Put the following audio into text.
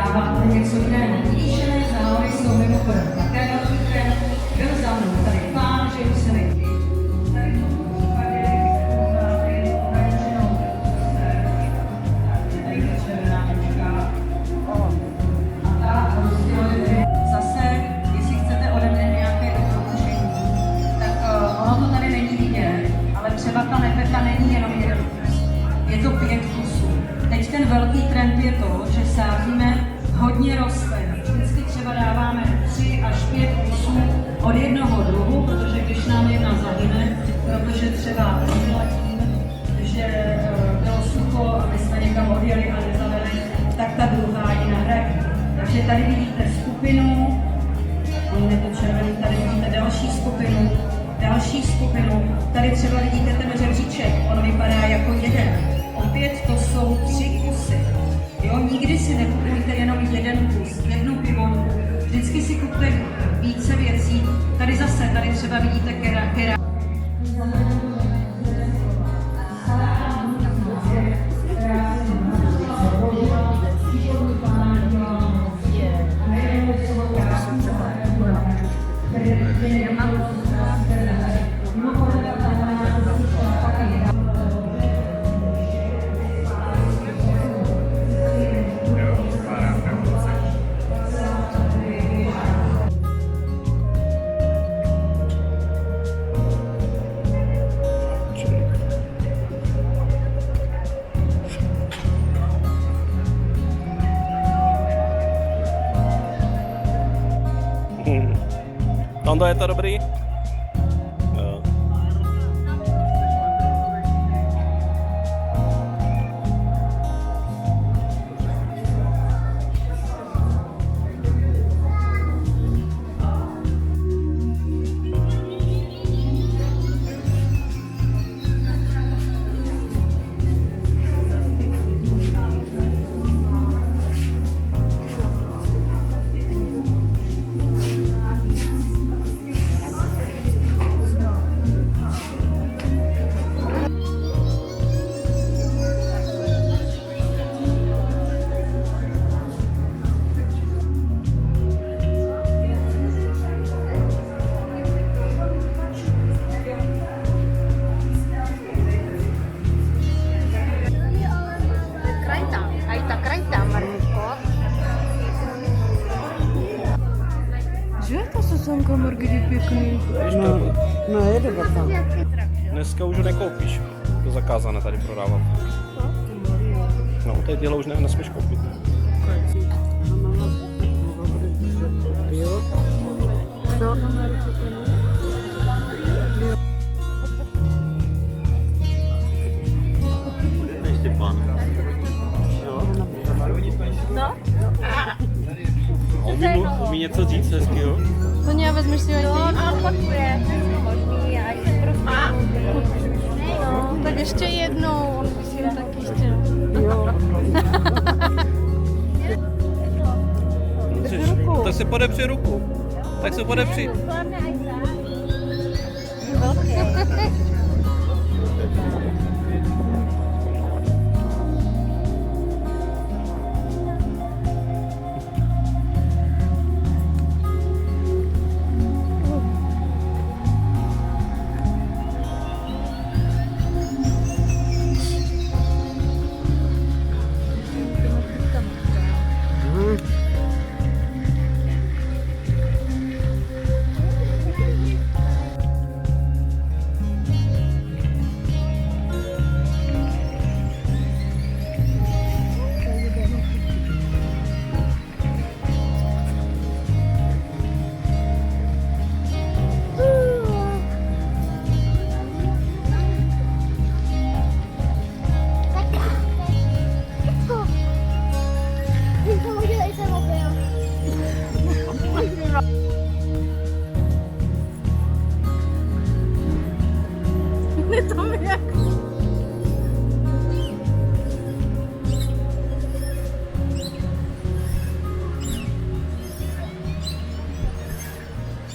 dáváte něco jiného. Výšené závory jsou mimochodem také velký trend. Byl za mnou tady plán, že už se nejde. Tady v tomto případě uznáte jednou naježenou tady ta červená tečka. A ta rozděluje zase, jestli chcete ode mě nějaké doporučení, tak ono to tady není vidět, ale třeba ta nefeta není jenom jeden kus. Je to 5 kusů. Teď ten velký trend je to, že sázíme hodně rostlin. Vždycky třeba dáváme 3 až 5 kusů od jednoho druhu, protože když nám jedna zahyne, protože třeba rozletí, že bylo sucho a my jsme někam odjeli a nezaveli, tak ta druhá ji nahradí. Takže tady vidíte skupinu, je to červený, tady vidíte další skupinu, tady třeba vidíte ten žebříček, on vypadá jako jeden. Opět to jsou 3 kusy. Jo, nikdy si nekupujte jenom jeden kus, jednu pivonku. Vždycky si kupte více věcí. Tady třeba vidíte kera. Tondo, je to dobrý? Jo. Že je ta sezónka Margity pěkný? No je debata. Dneska už ho nekoupíš. To zakázané tady prodávat. No, teď dělo už nesmíš koupit. Umí něco říct hezkýho? To nějak vezmeš si ho Opakuje. No, tak ještě jednou. Musím tak ještě. Tak si podepři ruku. Tak si podepři. To mi jak